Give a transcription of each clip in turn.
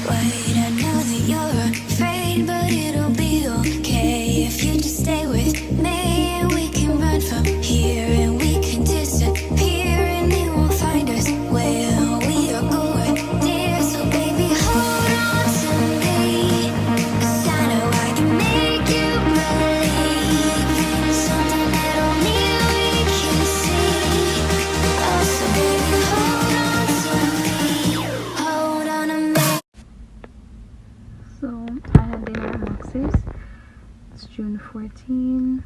Wait, I know that you're afraid, but it'll be okay if you just stay with me, and we can run from here, and we can disappear, and they won't find us where we are going, dear. So baby, hold on to me, 'cause I know I can make you believe in something that only we can see. Oh, so baby, hold on to me, hold on to me. So I had dinner at Max's. It's June 14.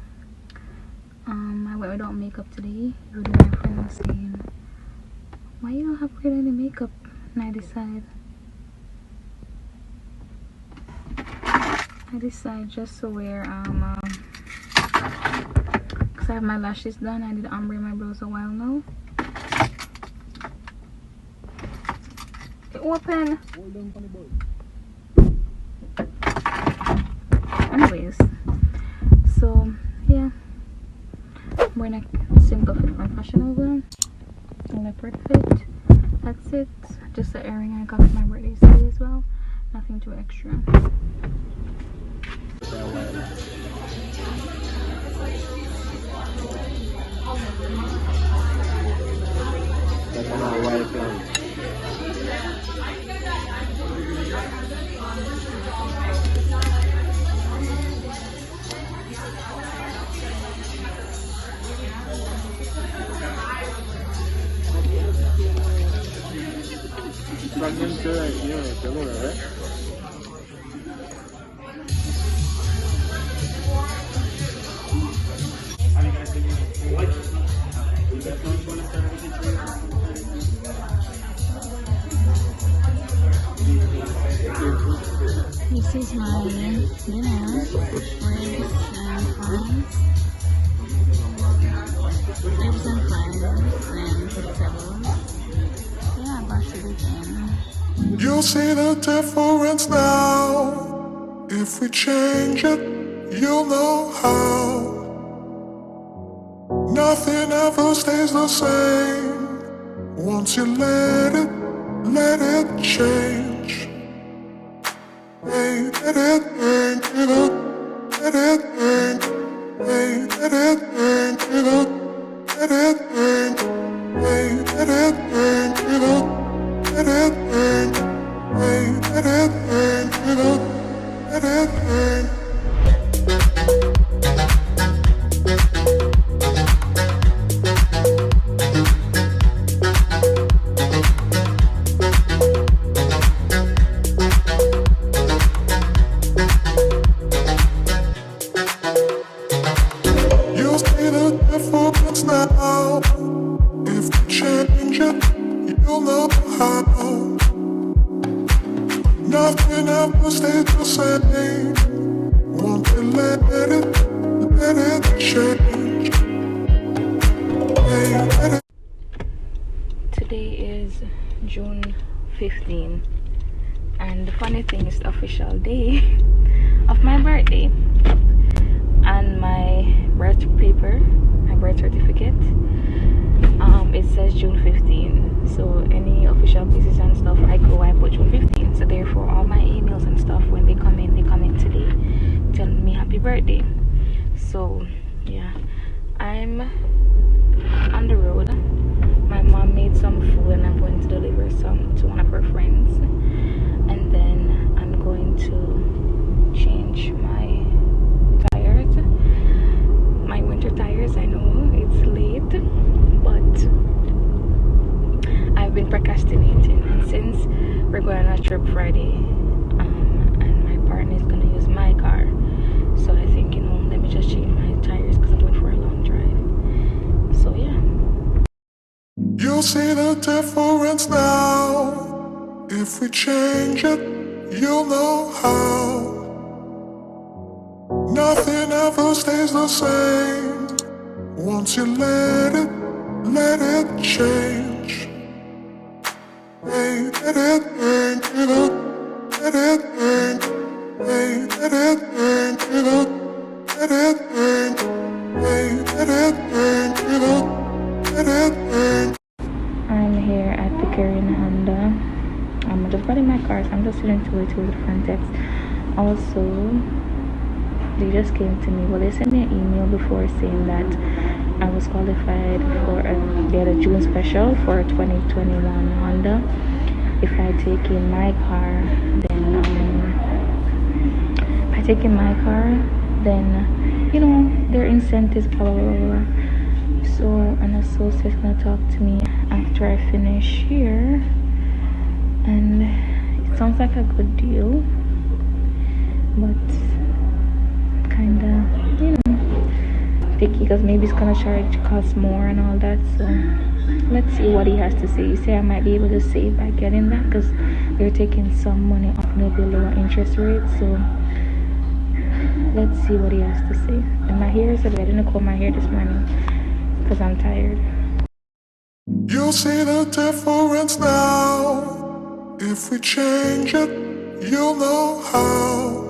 I went without makeup today. Rudy, my friend, was saying, "Why you don't have wear any makeup?" And I decide just to wear because I have my lashes done. I did ombre my brows a while now. Open. Anyways, so yeah, I'm wearing a simple fit from Fashion Over, a leopard fit. That's it. Just an earring I got for my birthday today as well. Nothing too extra. This is my dinner, ribs and fries, and vegetables. Yeah, brush it again. You'll see the difference now. If we change it, you'll know how. Nothing ever stays the same. Once you let it change. Hey, let it change, let it change. Hey, let it change, let it change. Hey, let it change, let it change. Hey, let it change, let it change. You'll see the difference now. If you change it, you'll know how. Nothing ever stays the same. Once you let it change. Hey, let it. Today is June 15, and the funny thing is the official day of my birthday. And my birth paper, my birth certificate, it says June 15. So any official places and stuff I put June 15. So therefore all my emails and stuff, when they come in today telling me happy birthday. So yeah, I'm on the road. My mom made some food and I'm going to deliver some to one of her friends, and then I'm going to change my tires, my winter tires. I know it's late, but I've been procrastinating, and since we're going on a trip Friday, and my partner is going to use my car, so I think, let me just change my tires because I'm going for a long drive. So yeah, You'll see the difference now. If we change it, you'll know how. Nothing ever stays the same. Once you let it change. Hey, let it change, let it change. Hey, let it change, let it change. Hey, let it change, let it change. I'm here at the Courier Honda. I'm just got in my car, so I'm just sitting to it with the front text. Also, they just came to me. Well, they sent me an email before saying that I was qualified for they had a June special for a 2021 Honda. If I take in my car, then you know, their incentives, blah blah blah blah. So an associate's gonna talk to me after I finish here, and it sounds like a good deal, but kinda, you know, picky because maybe it's gonna cost more and all that. So let's see what he has to say. You say I might be able to save by getting that because they're taking some money off, maybe lower interest rates. So let's see what he has to say. And my hair is a bit. I didn't comb my hair this morning because I'm tired. You'll see the difference now. If we change it, you'll know how.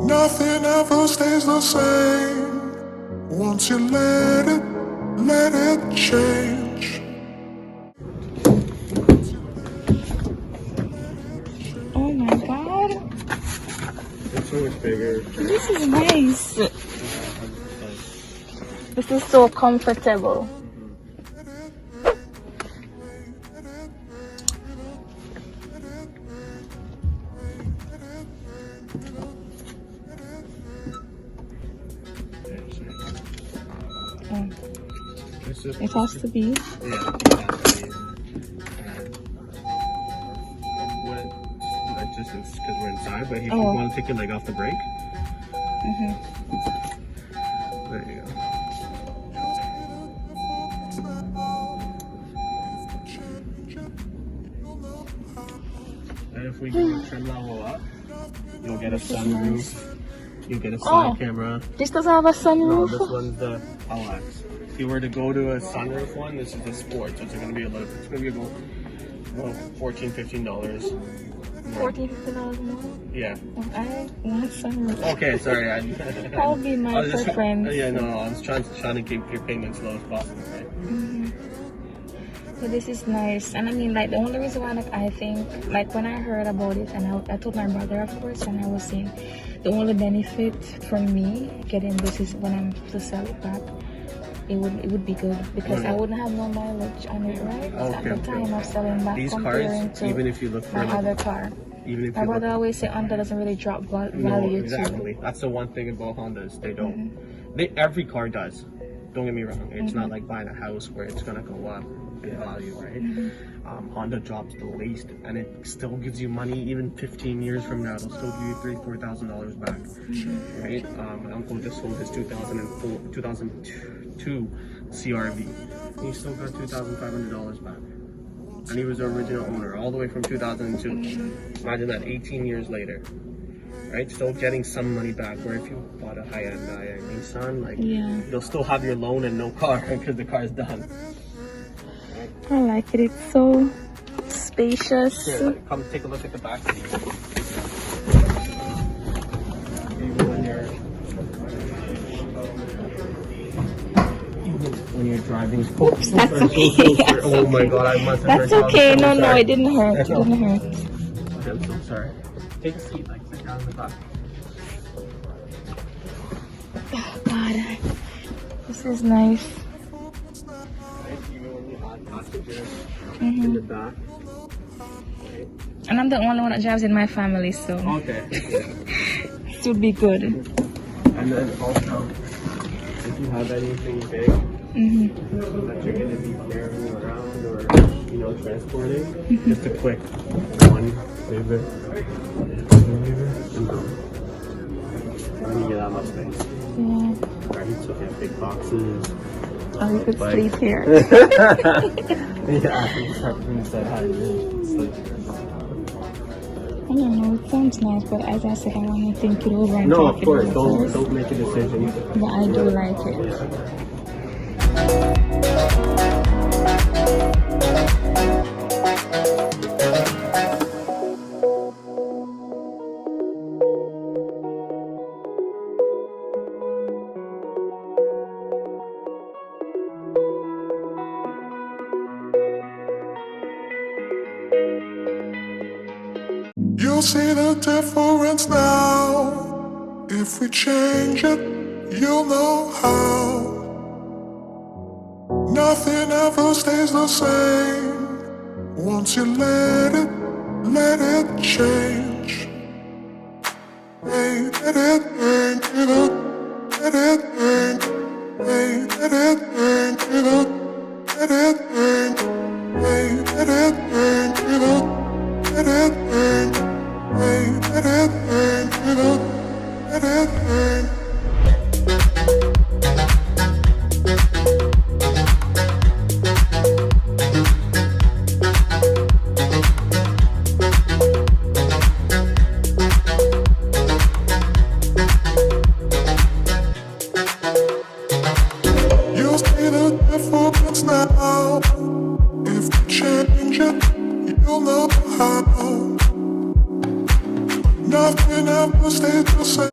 Nothing ever stays the same. Once you let it change. Oh my god. It's so much bigger. This is nice. This is so comfortable. It has to be. Yeah, it has to be. That's just because we're inside, but if you want to take your leg off the brake, there you go. And if we do the trim level up, you'll get a sunroof, you'll get a side camera. This doesn't have a No, sunroof? this one's the LX. If you were to go to a sunroof one, this is the sport, so it's going to be about $14, $15. $14, $15 more? Yeah. I want sunroof. Okay, sorry. That would be my preference. Yeah, no, I was trying to keep your payments low as possible, right? But this is nice, and I mean, like, the only reason why, like, I think, like, when I heard about it, and I told my brother, of course, and I was saying the only benefit for me getting this is when I'm to sell it back, it would be good because I wouldn't have no mileage on it, right? At the time of selling back, these comparing cars, to even if you look for my other car. Even if My you brother look, always say Honda doesn't really drop value no, too. exactly. That's the one thing about Hondas. They don't. Every car does. Don't get me wrong. It's not like buying a house where it's gonna go up in value, right? Honda drops the least, and it still gives you money. Even 15 years from now, it'll still give you $3,000-$4,000 back, right? My uncle just sold his 2002 CRV. He still got $2,500 back, and he was the original owner all the way from 2002. Imagine that, 18 years later. Right, still getting some money back. Where if you bought a high-end Nissan, like you'll still have your loan and no car because the car's done. I like it. It's so spacious. Here, come take a look at the back seat. When you're driving. Oops, that's okay. Oh my god, I must have. That's okay. No, it didn't hurt. It didn't hurt. Okay, I'm so sorry. Take a seat, like sit down in the back. Oh God, this is nice. Even when you have passengers in the back. And I'm the only one that drives in my family, so Okay. it would be good. And then also, if you have anything big that you're going to be carrying around or, transporting, just a quick one lever, and boom. And you get that much space. Yeah. Right, so you have big boxes. Or we could sleep here. Yeah, I think everything said how to sleep. I don't know, it sounds nice, but as I said, I want to think it over and No, talk of it course, over first. don't make a decision. But I do like it. You'll see the difference now. If we change it, you'll know how. Nothing ever stays the same. Once you let it change. Hey, let it burn, let it burn. Hey, let it burn, let it burn. Hey, let it burn, let it burn. Hey, let it burn, let it burn. You'll see the difference now. If you change it, you'll know how. Nothing ever stays the same.